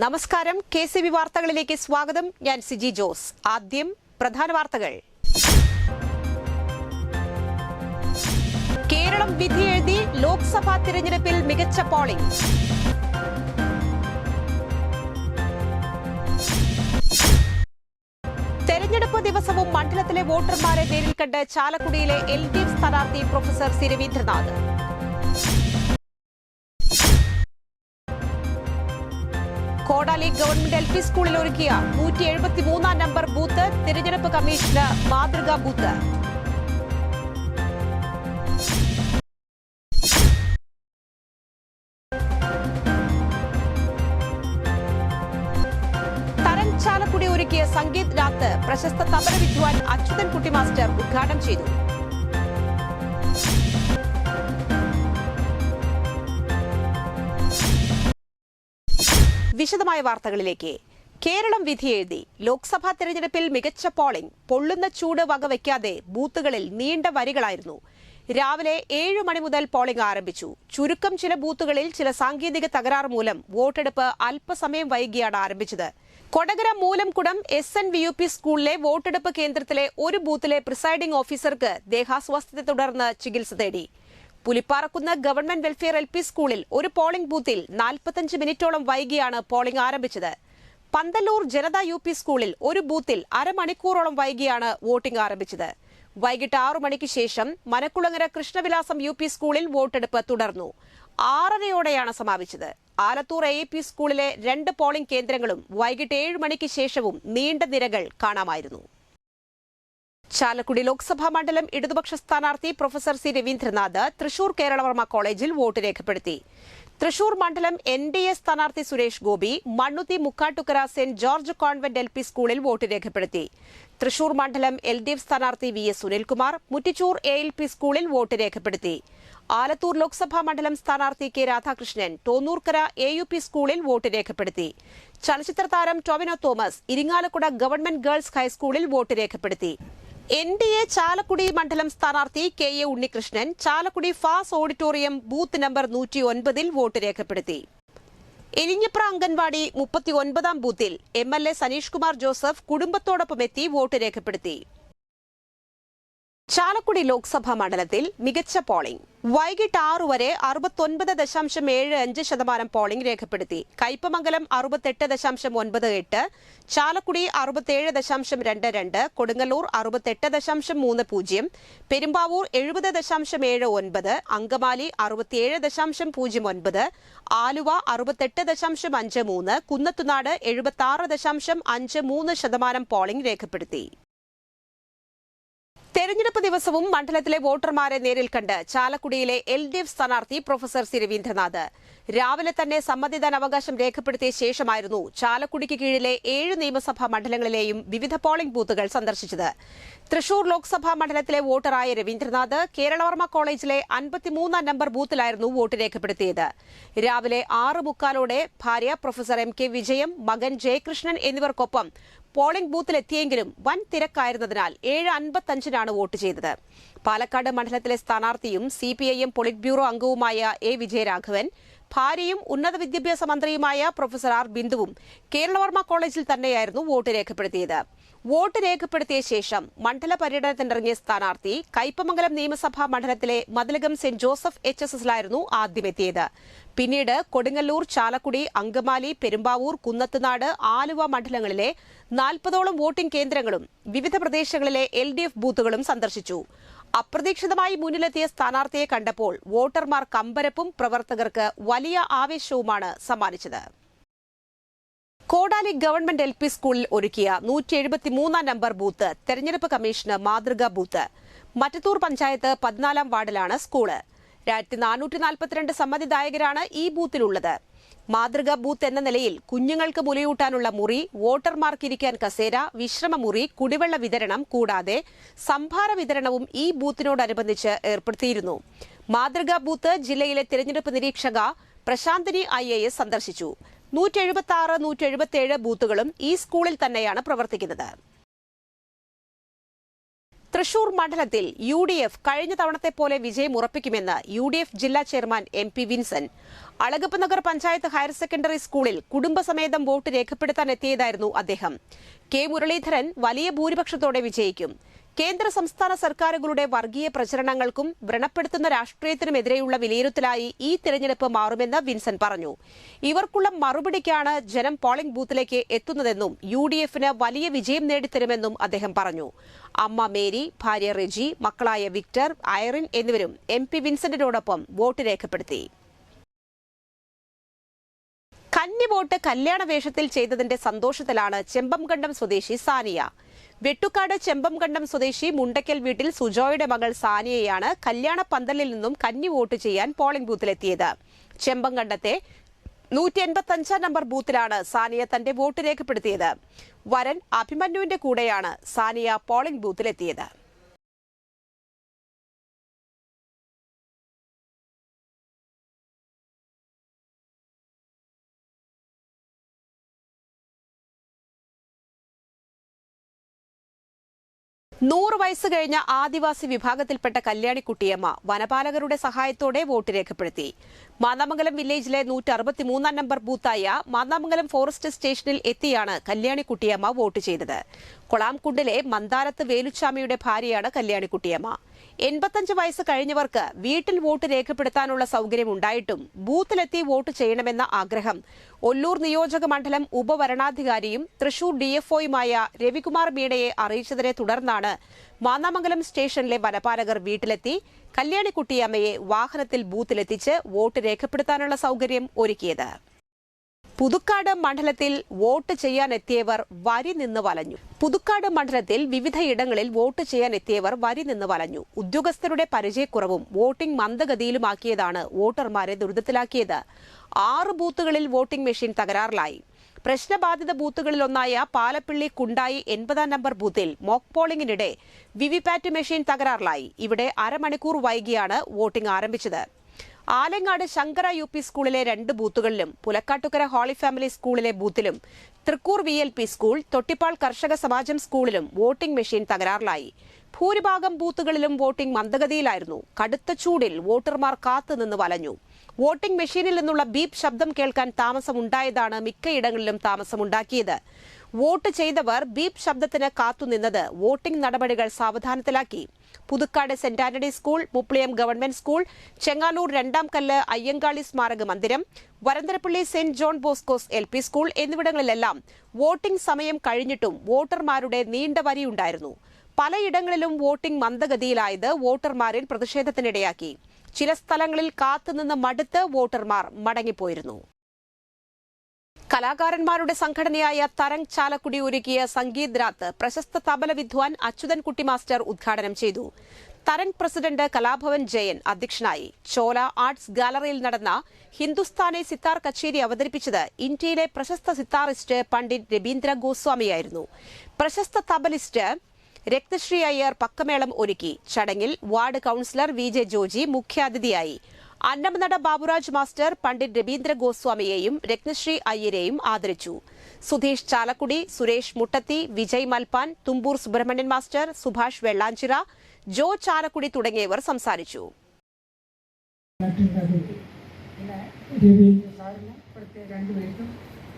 നമസ്കാരം, KCB വാർത്തകളിലേക്ക് സ്വാഗതം. ഞാൻ സിജി ജോസ്. ആദ്യം പ്രധാന വാർത്തകൾ. കേരളം വിധിയെഴുതി, ലോക്സഭാ തിരഞ്ഞെടുപ്പിൽ മികച്ച പോളിംഗ്. തെരഞ്ഞെടുപ്പ് ദിവസവും മണ്ഡലത്തിലെ വോട്ടർമാരെ നേരിൽ കണ്ട് ചാലക്കുടിയിലെ LDF സ്ഥാനാർത്ഥി പ്രൊഫസർ സി രവീന്ദ്രനാഥ്. കോടാലി ഗവൺമെന്റ് LP സ്കൂളിൽ ഒരുക്കിയ 173 നമ്പർ ബൂത്ത് തിരഞ്ഞെടുപ്പ് കമ്മീഷന് മാതൃകാ ബൂത്ത്. തരൻ ചാലക്കുടി ഒരുക്കിയ സംഗീത് രാത്ത് പ്രശസ്ത തബല വിദ്വാൻ അച്യുതൻകുട്ടി മാസ്റ്റർ ഉദ്ഘാടനം ചെയ്തു. വിശദമായ വാർത്തകളിലേക്ക്. കേരളം വിധിയെഴുതി, ലോക്സഭാ തെരഞ്ഞെടുപ്പിൽ മികച്ച പോളിംഗ്. പൊള്ളുന്ന ചൂട് വകവയ്ക്കാതെ ബൂത്തുകളിൽ നീണ്ട വരികളായിരുന്നു. രാവിലെ 7 മണി മുതൽ പോളിംഗ് ആരംഭിച്ചു. ചുരുക്കം ചില ബൂത്തുകളിൽ ചില സാങ്കേതിക തകരാറ് മൂലം വോട്ടെടുപ്പ് അല്പസമയം വൈകിയാണ് ആരംഭിച്ചത്. കൊടകര മൂലംകുടം SNVUP സ്കൂളിലെ വോട്ടെടുപ്പ് കേന്ദ്രത്തിലെ ഒരു ബൂത്തിലെ പ്രിസൈഡിംഗ് ഓഫീസർക്ക് ദേഹാസ്വാസ്ഥ്യത്തെ തുടർന്ന് ചികിത്സ തേടി. പുലിപ്പാറക്കുന്ന് ഗവൺമെന്റ് വെൽഫെയർ LP സ്കൂളിൽ ഒരു പോളിംഗ് ബൂത്തിൽ 45 മിനിറ്റോളം വൈകിയാണ് പോളിംഗ് ആരംഭിച്ചത്. പന്തല്ലൂർ ജനത UP സ്കൂളിൽ ഒരു ബൂത്തിൽ അരമണിക്കൂറോളം വൈകിയാണ് വോട്ടിംഗ് ആരംഭിച്ചത്. വൈകിട്ട് 6 മണിക്ക് ശേഷം മനക്കുളങ്ങര കൃഷ്ണവിലാസം UP സ്കൂളിൽ വോട്ടെടുപ്പ് തുടർന്നു. 6:30യോടെയാണ് സമാപിച്ചത്. ആലത്തൂർ AAP സ്കൂളിലെ 2 പോളിംഗ് കേന്ദ്രങ്ങളും വൈകിട്ട് 7 മണിക്ക് ശേഷവും നീണ്ട നിരകൾ കാണാമായിരുന്നു. ചാലക്കുടി ലോക്സഭാ മണ്ഡലം ഇടതുപക്ഷ സ്ഥാനാർത്ഥി പ്രൊഫസർ സി രവീന്ദ്രനാഥ് തൃശൂർ കേരളവർമ്മ കോളേജിൽ വോട്ട് രേഖപ്പെടുത്തി. തൃശൂർ മണ്ഡലം NDA സ്ഥാനാർത്ഥി Suresh Gopi Mannuthy Mukkattukara saint George convent LP സ്കൂളിൽ വോട്ട് രേഖപ്പെടുത്തി. തൃശൂർ മണ്ഡലം LDF സ്ഥാനാർത്ഥി VS സുനിൽകുമാർ മുറ്റിച്ചൂർ ALP സ്കൂളിൽ വോട്ട് രേഖപ്പെടുത്തി. ആലത്തൂർ ലോക്സഭാ മണ്ഡലം സ്ഥാനാർത്ഥി K രാധാകൃഷ്ണൻ തോന്നൂർക്കര AUP സ്കൂളിൽ വോട്ട് രേഖപ്പെടുത്തി. ചലച്ചിത്ര താരം ടൊവിനോ തോമസ് ഇരിങ്ങാലക്കുട ഗവൺമെന്റ് ഗേൾസ് ഹൈസ്കൂളിൽ വോട്ട് രേഖപ്പെടുത്തി. NDA ചാലക്കുടി മണ്ഡലം സ്ഥാനാർത്ഥി KA ഉണ്ണികൃഷ്ണൻ ചാലക്കുടി ഫാസ് ഓഡിറ്റോറിയം ബൂത്ത് നമ്പർ 109 വോട്ട് രേഖപ്പെടുത്തി. എലിഞ്ഞപ്ര അംഗൻവാടി 39 ബൂത്തിൽ MLA സനീഷ് കുമാർ ജോസഫ് കുടുംബത്തോടൊപ്പം എത്തി വോട്ട് രേഖപ്പെടുത്തി. ചാലക്കുടി ലോക്സഭാ മണ്ഡലത്തിൽ മികച്ച പോളിംഗ്. വൈകിട്ട് 6 വരെ 69.75% പോളിംഗ് രേഖപ്പെടുത്തി. കയ്പമംഗലം 68.98, ചാലക്കുടി 67.22, കൊടുങ്ങല്ലൂർ 68.30, പെരുമ്പാവൂർ 70.79, അങ്കമാലി 67.09, ആലുവ 68.53, കുന്നത്തുനാട് 76.53% പോളിംഗ് രേഖപ്പെടുത്തി. തെരഞ്ഞെടുപ്പ് ദിവസവും മണ്ഡലത്തിലെ വോട്ടർമാരെ നേരിൽ കണ്ട് ചാലക്കുടിയിലെ LDF സ്ഥാനാർത്ഥി പ്രൊഫസർ സി രവീന്ദ്രനാഥ് രാവിലെ തന്നെ സമ്മതിദാനാവകാശം രേഖപ്പെടുത്തിയ ശേഷമായിരുന്നു ചാലക്കുടിക്ക് കീഴിലെ 7 നിയമസഭാ മണ്ഡലങ്ങളിലെയും വിവിധ പോളിംഗ് ബൂത്തുകൾ സന്ദർശിച്ചത്. തൃശൂർ ലോക്സഭാ മണ്ഡലത്തിലെ വോട്ടറായ രവീന്ദ്രനാഥ് കേരളവർമ്മ കോളേജിലെ 53 നമ്പർ ബൂത്തിലായിരുന്നു വോട്ട് രേഖപ്പെടുത്തിയത്. രാവിലെ 6:45 ഭാര്യ പ്രൊഫസർ MK വിജയം, മകൻ ജയകൃഷ്ണൻ എന്നിവർക്കൊപ്പം പോളിംഗ് ബൂത്തിലെത്തിയെങ്കിലും വൻ തിരക്കായിരുന്നതിനാൽ 7:55 വോട്ട് ചെയ്തത്. പാലക്കാട് മണ്ഡലത്തിലെ സ്ഥാനാർത്ഥിയും CPIM പൊളിറ്റ് ബ്യൂറോ അംഗവുമായ A വിജയരാഘവൻ, ഭാര്യയും ഉന്നത വിദ്യാഭ്യാസ മന്ത്രിയുമായ പ്രൊഫസർ R ബിന്ദുവും കേരളവർമ്മ കോളേജിൽ തന്നെയായിരുന്നു വോട്ട് രേഖപ്പെടുത്തിയത്. വോട്ട് രേഖപ്പെടുത്തിയ ശേഷം മണ്ഡല പര്യടനത്തിനിറങ്ങിയ സ്ഥാനാർത്ഥി കയ്പമംഗലം നിയമസഭാ മണ്ഡലത്തിലെ മതിലകം സെന്റ് ജോസഫ് HSSലായിരുന്നു ആദ്യമെത്തിയത്. പിന്നീട് കൊടുങ്ങല്ലൂർ, ചാലക്കുടി, അങ്കമാലി, പെരുമ്പാവൂർ, കുന്നത്തുനാട്, ആലുവ മണ്ഡലങ്ങളിലെ 40ഓളം വോട്ടിംഗ് കേന്ദ്രങ്ങളും വിവിധ പ്രദേശങ്ങളിലെ LDF ബൂത്തുകളും സന്ദർശിച്ചു. അപ്രതീക്ഷിതമായി മുന്നിലെത്തിയ സ്ഥാനാർത്ഥിയെ കണ്ടപ്പോൾ വോട്ടർമാർ കമ്പരപ്പും പ്രവർത്തകർക്ക് വലിയ ആവേശവുമാണ് സമ്മാനിച്ചത്. കോടാലി ഗവൺമെന്റ് LP സ്കൂളിൽ ഒരുക്കിയ 173 നമ്പർ ബൂത്ത് തെരഞ്ഞെടുപ്പ് കമ്മീഷന് മാതൃകാ ബൂത്ത്. മറ്റത്തൂർ പഞ്ചായത്ത് 14 വാർഡിലാണ് സ്കൂള്. 2442 സമ്മതിദായകരാണ് ഈ ബൂത്തിലുള്ളത്. മാതൃകാ ബൂത്ത് എന്ന നിലയിൽ കുഞ്ഞുങ്ങൾക്ക് മുലയൂട്ടാനുള്ള മുറി, വോട്ടർമാർക്കിരിക്കാൻ കസേര, വിശ്രമമുറി, കുടിവെള്ള വിതരണം കൂടാതെ സംഭാര വിതരണവും ഈ ബൂത്തിനോടനുബന്ധിച്ച് ഏർപ്പെടുത്തിയിരുന്നു. മാതൃകാ ബൂത്ത് ജില്ലയിലെ തിരഞ്ഞെടുപ്പ് നിരീക്ഷക പ്രശാന്തിനി IAS സന്ദർശിച്ചു. 176, 177 ബൂത്തുകളും ഈ സ്കൂളിൽ തന്നെയാണ് പ്രവർത്തിക്കുന്നത്. തൃശൂർ മണ്ഡലത്തിൽ UDF കഴിഞ്ഞ തവണത്തെ പോലെ വിജയം ഉറപ്പിക്കുമെന്ന് UDF ജില്ലാ chairman MP Vincent. Alagappa Nagar panchayat higher secondary സ്കൂളിൽ കുടുംബസമേതം വോട്ട് രേഖപ്പെടുത്താൻ എത്തിയതായിരുന്നു അദ്ദേഹം. K. മുരളീധരൻ വലിയ ഭൂരിപക്ഷത്തോടെ വിജയിക്കും. കേന്ദ്ര സംസ്ഥാന സർക്കാരുകളുടെ വർഗീയ പ്രചരണങ്ങൾക്കും വ്രണപ്പെടുത്തുന്ന രാഷ്ട്രീയത്തിനുമെതിരെയുള്ള വിലയിരുത്തലായി ഈ തിരഞ്ഞെടുപ്പ് മാറുമെന്ന് വിൻസെന്റ് പറഞ്ഞു. ഇവർക്കുള്ള മറുപടിക്കാണ് ജനം പോളിംഗ് ബൂത്തിലേക്ക് എത്തുന്നതെന്നും UDFന് വലിയ വിജയം നേടിത്തരുമെന്നും അദ്ദേഹം പറഞ്ഞു. അമ്മ മേരി, ഭാര്യ റെജി, മക്കളായ വിക്ടർ, ഐറിൻ എന്നിവരും MP വിൻസെന്റിനോടൊപ്പം വോട്ട് രേഖപ്പെടുത്തി. കന്നി വോട്ട് കല്യാണ വേഷത്തിൽ ചെയ്തതിന്റെ സന്തോഷത്തിലാണ് ചെമ്പംകണ്ടം സ്വദേശി സാനിയ. വെട്ടുക്കാട് ചെമ്പംകണ്ടം സ്വദേശി മുണ്ടക്കൽ വീട്ടിൽ സുജോയുടെ മകൾ സാനിയയാണ് കല്യാണ പന്തലിൽ നിന്നും കന്നി വോട്ട് ചെയ്യാൻ പോളിംഗ് ബൂത്തിലെത്തിയത്. ചെമ്പംകണ്ടത്തെ 185 നമ്പർ ബൂത്തിലാണ് സാനിയ തന്റെ വോട്ട് രേഖപ്പെടുത്തിയത്. വരൻ അഭിമന്യുവിന്റെ കൂടെയാണ് സാനിയ പോളിംഗ് ബൂത്തിലെത്തിയത്. നൂറ് വയസ്സ് കഴിഞ്ഞ ആദിവാസി വിഭാഗത്തിൽപ്പെട്ട കല്യാണിക്കുട്ടിയമ്മ വനപാലകരുടെ സഹായത്തോടെ വോട്ട് രേഖപ്പെടുത്തി. മാന്നാമംഗലം വില്ലേജിലെ 163 നമ്പർ ബൂത്തായ മാന്നാമംഗലം ഫോറസ്റ്റ് സ്റ്റേഷനിൽ എത്തിയാണ് കല്യാണിക്കുട്ടിയമ്മ വോട്ട് ചെയ്തത്. കൊളാംകുണ്ടിലെ മന്ദാരത്ത് വേലുച്ചാമിയുടെ ഭാര്യയാണ് കല്യാണിക്കുട്ടിയമ്മ. 85 വയസ്സ് കഴിഞ്ഞവർക്ക് വീട്ടിൽ വോട്ട് രേഖപ്പെടുത്താനുള്ള സൗകര്യമുണ്ടായിട്ടും ബൂത്തിലെത്തി വോട്ട് ചെയ്യണമെന്ന ആഗ്രഹം ഒല്ലൂർ നിയോജക മണ്ഡലം ഉപവരണാധികാരിയും തൃശൂർ DFOയുമായ രവികുമാർ മീണയെ അറിയിച്ചതിനെ തുടർന്നാണ് മാന്നാമംഗലം സ്റ്റേഷനിലെ വനപാലകർ വീട്ടിലെത്തി കല്യാണിക്കുട്ടിയമ്മയെ വാഹനത്തിൽ ബൂത്തിലെത്തിച്ച് വോട്ട് രേഖപ്പെടുത്താനുള്ള സൗകര്യം ഒരുക്കിയത്. പുതുക്കാട് മണ്ഡലത്തിൽ വോട്ട് ചെയ്യാനെത്തിയവർ വരി നിന്ന് വലഞ്ഞു. പുതുക്കാട് മണ്ഡലത്തിൽ വിവിധയിടങ്ങളിൽ വോട്ട് ചെയ്യാനെത്തിയവർ വരി നിന്ന് വലഞ്ഞു. ഉദ്യോഗസ്ഥരുടെ പരിചയക്കുറവും വോട്ടിംഗ് മന്ദഗതിയിലുമാക്കിയതാണ് വോട്ടർമാരെ ദുരിതത്തിലാക്കിയത്. 6 ബൂത്തുകളിൽ വോട്ടിംഗ് മെഷീൻ തകരാറിലായി. പ്രശ്നബാധിത ബൂത്തുകളിലൊന്നായ പാലപ്പിള്ളി കുണ്ടായി 80 നമ്പർ ബൂത്തിൽ മോക്ക് പോളിംഗിനിടെ വിവിപാറ്റ് മെഷീൻ തകരാറിലായി. ഇവിടെ അരമണിക്കൂർ വൈകിയാണ് വോട്ടിംഗ് ആരംഭിച്ചത്. ആലങ്ങാട് ശങ്കര UP സ്കൂളിലെ 2 ബൂത്തുകളിലും പുലക്കാട്ടുകര ഹോളി ഫാമിലി സ്കൂളിലെ ബൂത്തിലും തൃക്കൂർ VLP സ്കൂൾ, തൊട്ടിപ്പാൾ കർഷക സമാജം സ്കൂളിലും വോട്ടിംഗ് മെഷീൻ തകരാറിലായി. ഭൂരിഭാഗം ബൂത്തുകളിലും വോട്ടിംഗ് മന്ദഗതിയിലായിരുന്നു. കടുത്ത ചൂടിൽ വോട്ടർമാർ കാത്തുനിന്ന് വലഞ്ഞു. വോട്ടിംഗ് മെഷീനിൽ നിന്നുള്ള ബീപ് ശബ്ദം കേൾക്കാൻ താമസമുണ്ടായതാണ് മിക്കയിടങ്ങളിലും താമസമുണ്ടാക്കിയത്. വോട്ട് ചെയ്തവർ ബീപ് ശബ്ദത്തിന് കാത്തുനിന്നത് വോട്ടിംഗ് നടപടികൾ സാവധാനത്തിലാക്കി. Puthukkad saint Antony school, Mupliyam government school, Chengaloor 2ാം കല്ല് അയ്യങ്കാളി സ്മാരക മന്ദിരം, Varantharappilly saint John Bosco's LP school എന്നിവിടങ്ങളിലെല്ലാം വോട്ടിംഗ് സമയം കഴിഞ്ഞിട്ടും വോട്ടർമാരുടെ നീണ്ട വരിയുണ്ടായിരുന്നു. പലയിടങ്ങളിലും വോട്ടിംഗ് മന്ദഗതിയിലായത് വോട്ടർമാരിൽ പ്രതിഷേധത്തിനിടയാക്കി. ചില സ്ഥലങ്ങളിൽ കാത്തുനിന്ന് മടുത്ത് വോട്ടർമാർ മടങ്ങിപ്പോയിരുന്നു. കലാകാരന്മാരുടെ സംഘടനയായ തരംഗ് ചാലക്കുടി ഒരുക്കിയ സംഗീത് രാത്ത് പ്രശസ്ത തബല വിദ്വാൻ അച്യുതൻകുട്ടി മാസ്റ്റർ ഉദ്ഘാടനം ചെയ്തു. തരംഗ് പ്രസിഡന്റ് കലാഭവൻ ജയൻ അധ്യക്ഷനായി. ചോല ആർട്സ് ഗാലറിയിൽ നടന്ന ഹിന്ദുസ്ഥാനി സിത്താർ കച്ചേരി അവതരിപ്പിച്ചത് ഇന്ത്യയിലെ പ്രശസ്ത സിത്താറിസ്റ്റ് പണ്ഡിറ്റ് രബീന്ദ്ര ഗോസ്വാമിയായിരുന്നു. പ്രശസ്ത തബലിസ്റ്റ് രത്നശ്രീ അയ്യർ പക്കമേളം ഒരുക്കി. ചടങ്ങിൽ വാർഡ് കൌൺസിലർ VJ ജോജി മുഖ്യാതിഥിയായി. അന്നമനട ബാബുരാജ് മാസ്റ്റർ പണ്ഡിറ്റ് രബീന്ദ്ര ഗോസ്വാമിയെയും രത്നശ്രീ അയ്യരെയും ആദരിച്ചു. സുധീഷ് ചാലക്കുടി, സുരേഷ് മുട്ടത്തി, വിജയ് മൽപ്പാൻ, തുമ്പൂർ സുബ്രഹ്മണ്യൻ മാസ്റ്റർ, സുഭാഷ് വെള്ളാഞ്ചിറ, ജോ ചാലക്കുടി തുടങ്ങിയവർ സംസാരിച്ചു.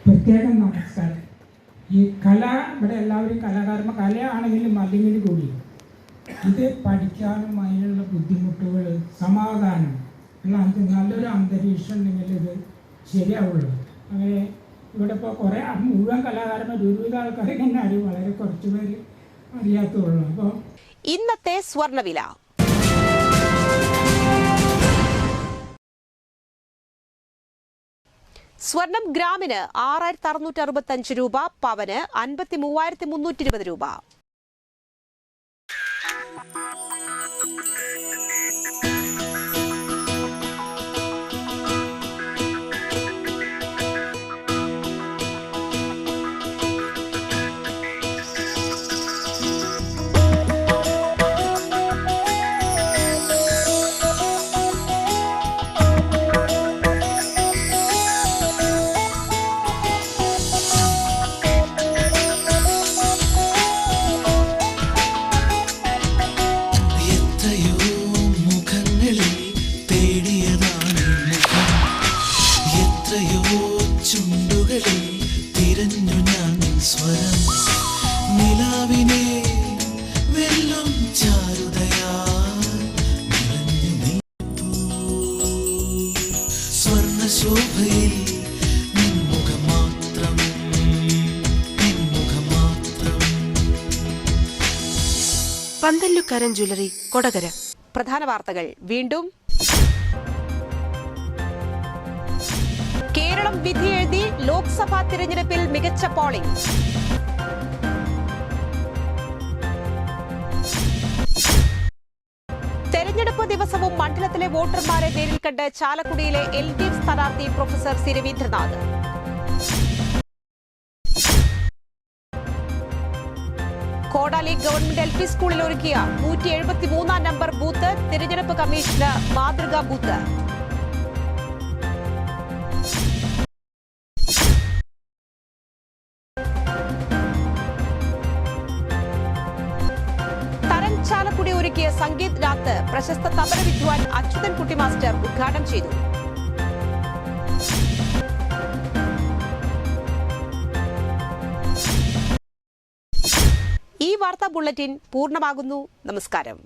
പ്രത്യേകം നമസ്കാരം. ഈ കല ഇവിടെ എല്ലാവരും കലാകാരന്മാർ, കലയാണെങ്കിലും അല്ലെങ്കിലും കൂടി ഇത് പഠിക്കാനും അതിനുള്ള ബുദ്ധിമുട്ടുകൾ, സമാധാനം ഉള്ള നല്ലൊരു അന്തരീക്ഷം ഉണ്ടെങ്കിൽ ഇത് ശരിയാവുള്ളൂ. അങ്ങനെ ഇവിടെ ഇപ്പോൾ കുറേ മുഴുവൻ കലാകാരന്മാർ 20 ആൾക്കാരെ തന്നെ അറിയും, വളരെ കുറച്ച് പേര് അറിയാത്തുള്ളൂ. അപ്പോൾ ഇന്നത്തെ സ്വർണ്ണവില. സ്വർണം ഗ്രാമിന് 6665 രൂപ, പവന് 53,320 രൂപ. ശോഭയിൽ നിൻമുഖം മാത്രം, നിൻമുഖം മാത്രം. പന്തല്ലുക്കാരൻ ജ്വല്ലറി, കൊടകര. പ്രധാന വാർത്തകൾ വീണ്ടും. കേരളം വിധിയെഴുതി, ലോക്സഭാ തിരഞ്ഞെടുപ്പിൽ മികച്ച പോളിംഗ്. തെരഞ്ഞെടുപ്പ് ദിവസവും മണ്ഡലത്തിലെ വോട്ടർമാരെ നേരിൽ കണ്ട് ചാലക്കുടിയിലെ LDF സ്ഥാനാർത്ഥി പ്രൊഫസർ സി രവീന്ദ്രനാഥ്. കോടാലി ഗവൺമെന്റ് LP സ്കൂളിൽ ഒരുക്കിയ 173 നമ്പർ ബൂത്ത് തിരഞ്ഞെടുപ്പ് കമ്മീഷന് മാതൃകാ ബൂത്ത്. ചാലക്കുടി ഒരുക്കിയ സംഗീത് രാത്ത് പ്രശസ്ത തബല വിദ്വാൻ അച്യുതൻകുട്ടി മാസ്റ്റർ ഉദ്ഘാടനം ചെയ്തു. ഈ വാർത്താ ബുള്ളറ്റിൻ പൂർണ്ണമാകുന്നു. നമസ്കാരം.